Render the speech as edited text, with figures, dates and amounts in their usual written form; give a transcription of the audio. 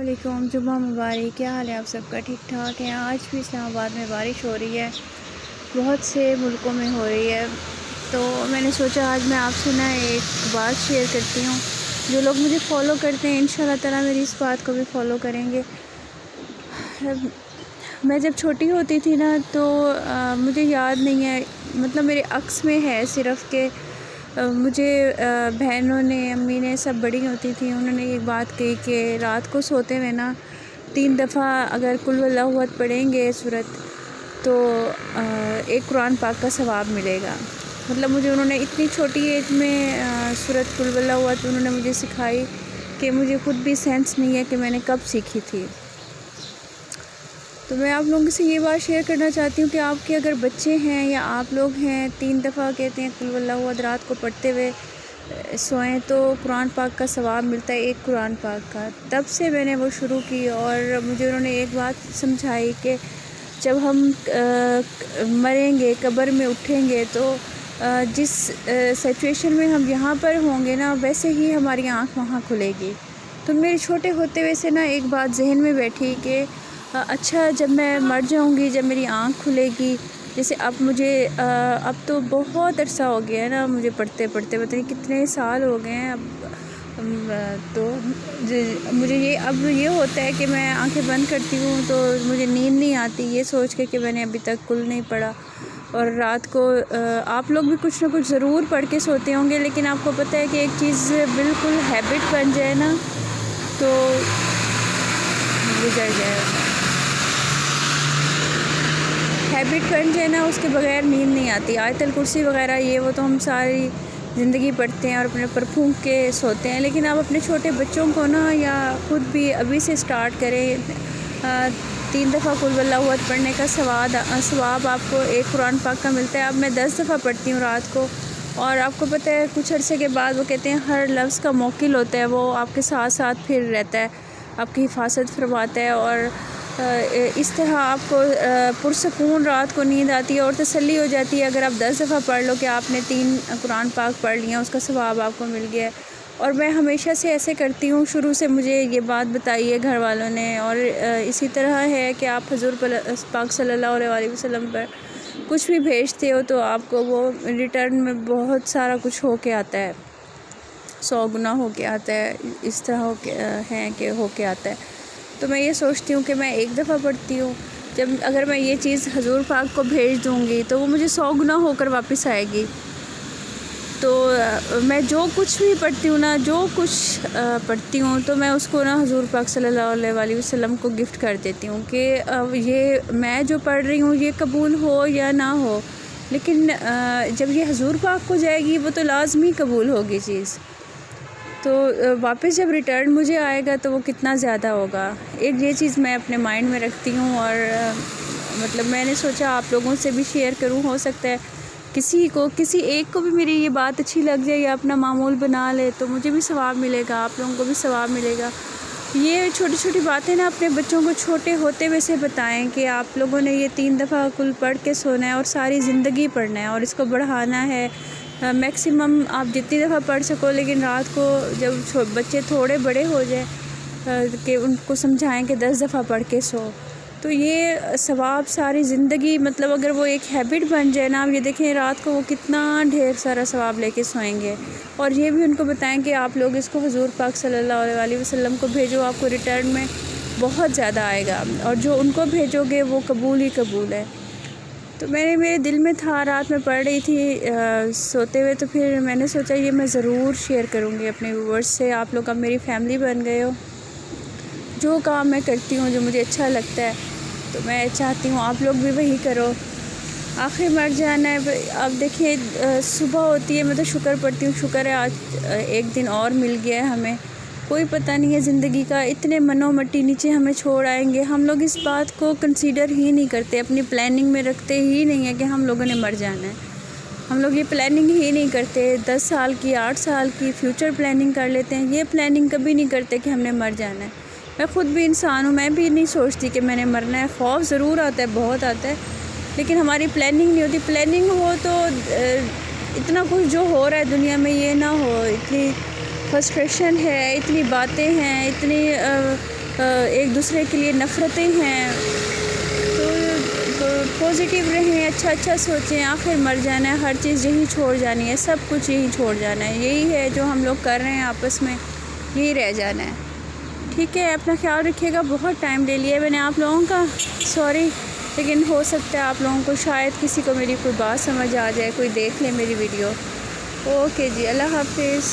वालेकुम, जुम्मा मुबारक। क्या हाल है आप सबका? ठीक ठाक है। आज भी इस्लामाबाद में बारिश हो रही है, बहुत से मुल्कों में हो रही है। तो मैंने सोचा आज मैं आपसे ना एक बात शेयर करती हूँ। जो लोग मुझे फ़ॉलो करते हैं इंशाल्लाह ताला मेरी इस बात को भी फ़ॉलो करेंगे। मैं जब छोटी होती थी ना तो मुझे याद नहीं है, मतलब मेरे अक्स में है सिर्फ़ कि मुझे बहनों ने, अम्मी ने, सब बड़ी होती थी, उन्होंने एक बात कही कि रात को सोते हुए ना 3 दफ़ा अगर कुल वल्लाहु अहद पढ़ेंगे सूरत तो एक कुरान पाक का सवाब मिलेगा। मतलब मुझे उन्होंने इतनी छोटी एज में सूरत कुल वल्लाहु अहद उन्होंने मुझे सिखाई कि मुझे ख़ुद भी सेंस नहीं है कि मैंने कब सीखी थी। तो मैं आप लोगों से ये बात शेयर करना चाहती हूँ कि आपके अगर बच्चे हैं या आप लोग हैं 3 दफ़ा कहते हैं कुल वल्लाहु अहद रात को पढ़ते हुए सोएं तो कुरान पाक का सवाब मिलता है, एक कुरान पाक का। तब से मैंने वो शुरू की और मुझे उन्होंने एक बात समझाई कि जब हम मरेंगे, कब्र में उठेंगे तो जिस सिचुएशन में हम यहाँ पर होंगे ना वैसे ही हमारी आँख वहाँ खुलेगी। तो मेरे छोटे होते हुए से ना एक बात जहन में बैठी कि अच्छा जब मैं मर जाऊंगी, जब मेरी आँख खुलेगी, जैसे अब मुझे अब तो बहुत अरसा हो गया है ना मुझे पढ़ते पढ़ते, पता नहीं कितने साल हो गए हैं अब। तो मुझे ये अब ये होता है कि मैं आंखें बंद करती हूँ तो मुझे नींद नहीं आती, ये सोच के कि मैंने अभी तक कुल नहीं पढ़ा। और रात को आप लोग भी कुछ ना कुछ ज़रूर पढ़ के सोते होंगे, लेकिन आपको पता है कि एक चीज़ बिल्कुल हैबिट बन जाए ना तो गुजर जाए, हैबिट बन जाए ना उसके बगैर नींद नहीं आती। आयतल कुर्सी वगैरह ये वो तो हम सारी ज़िंदगी पढ़ते हैं और अपने पर फूंक के सोते हैं, लेकिन आप अपने छोटे बच्चों को ना या ख़ुद भी अभी से स्टार्ट करें। 3 दफ़ा कुल वल्लाहु अहद पढ़ने का सवाब आपको एक कुरान पाक का मिलता है। अब मैं 10 दफ़ा पढ़ती हूँ रात को, और आपको पता है कुछ अरसे के बाद वो कहते हैं हर लफ्ज़ का मोकिल होता है, वो आपके साथ साथ फिर रहता है, आपकी हिफाजत फरमाता है। और इस तरह आपको पुरसकून रात को नींद आती है और तसल्ली हो जाती है अगर आप 10 दफ़ा पढ़ लो कि आपने 3 कुरान पाक पढ़ लिया, उसका सवाब आपको मिल गया है। और मैं हमेशा से ऐसे करती हूँ, शुरू से मुझे ये बात बताई है घर वालों ने। और इसी तरह है कि आप हुज़ूर पाक सल्लल्लाहु अलैहि वसल्लम पर कुछ भी भेजते हो तो आपको वो रिटर्न में बहुत सारा कुछ हो के आता है, 100 गुना हो के आता है, इस तरह हो के हैं कि हो के आता है। तो मैं ये सोचती हूँ कि मैं एक दफ़ा पढ़ती हूँ, जब अगर मैं ये चीज़ हुज़ूर पाक को भेज दूँगी तो वो मुझे 100 गुना होकर वापस आएगी। तो मैं जो कुछ भी पढ़ती हूँ ना, जो कुछ पढ़ती हूँ तो मैं उसको ना हुज़ूर पाक सल्लल्लाहु अलैहि वसल्लम को गिफ्ट कर देती हूँ कि ये मैं जो पढ़ रही हूँ ये कबूल हो या ना हो, लेकिन जब ये हुज़ूर पाक को जाएगी वो तो लाज़मी कबूल होगी चीज़। तो वापस जब रिटर्न मुझे आएगा तो वो कितना ज़्यादा होगा। एक ये चीज़ मैं अपने माइंड में रखती हूँ और मतलब मैंने सोचा आप लोगों से भी शेयर करूँ, हो सकता है किसी एक को भी मेरी ये बात अच्छी लग जाए या अपना मामूल बना ले तो मुझे भी सवाब मिलेगा, आप लोगों को भी सवाब मिलेगा। ये छोटी छोटी बातें ना अपने बच्चों को छोटे होते हुए से बताएं कि आप लोगों ने ये 3 दफ़ा कुल पढ़ के सोना है और सारी ज़िंदगी पढ़ना है और इसको बढ़ाना है। मैक्सिमम आप जितनी दफ़ा पढ़ सको, लेकिन रात को जब बच्चे थोड़े बड़े हो जाए कि उनको समझाएं कि 10 दफ़ा पढ़ के सो, तो ये सवाब सारी ज़िंदगी, मतलब अगर वो एक हैबिट बन जाए ना, आप ये देखें रात को वो कितना ढेर सारा सवाब लेके सोएंगे। और ये भी उनको बताएं कि आप लोग इसको हुज़ूर पाक सल्लल्लाहु अलैहि वसल्लम को भेजो, आपको रिटर्न में बहुत ज़्यादा आएगा और जो उनको भेजोगे वो कबूल ही कबूल है। तो मेरे दिल में था, रात में पढ़ रही थी सोते हुए, तो फिर मैंने सोचा ये मैं ज़रूर शेयर करूँगी अपने व्यूअर्स से। आप लोग अब मेरी फैमिली बन गए हो। जो काम मैं करती हूँ, जो मुझे अच्छा लगता है, तो मैं चाहती हूँ आप लोग भी वही करो। आखिर मर जाना है। अब देखिए सुबह होती है, मैं तो शुक्र पढ़ती हूँ, शुक्र है आज एक दिन और मिल गया है हमें। कोई पता नहीं है ज़िंदगी का, इतने मनो मट्टी नीचे हमें छोड़ आएंगे। हम लोग इस बात को कंसीडर ही नहीं करते, अपनी प्लानिंग में रखते ही नहीं है कि हम लोगों ने मर जाना है। हम लोग ये प्लानिंग ही नहीं करते, 10 साल की, 8 साल की फ्यूचर प्लानिंग कर लेते हैं, ये प्लानिंग कभी नहीं करते कि हमने मर जाना है। मैं ख़ुद भी इंसान हूँ, मैं भी नहीं सोचती कि मैंने मरना है। खौफ ज़रूर आता है, बहुत आता है, लेकिन हमारी प्लानिंग नहीं होती। प्लानिंग हो तो इतना कुछ जो हो रहा है दुनिया में ये ना हो, इतनी फ्रस्ट्रेशन है, इतनी बातें हैं, इतनी ایک دوسرے کے لیے نفرتیں ہیں، تو پازیٹیو رہیں، اچھا سوچیں، آخر مر جانا ہے، ہر چیز یہی چھوڑ جانی ہے، سب کچھ یہی چھوڑ جانا ہے، یہی ہے جو ہم لوگ کر رہے ہیں آپس میں، یہی رہ جانا ہے. ٹھیک ہے، اپنا خیال رکھیے گا. بہت ٹائم لے لیا ہے میں نے آپ لوگوں کا، سوری، لیکن ہو سکتا ہے آپ لوگوں کو شاید کسی کو میری کوئی بات سمجھ آ جائے، کوئی دیکھ لے میری ویڈیو. اوکے جی، اللہ حافظ.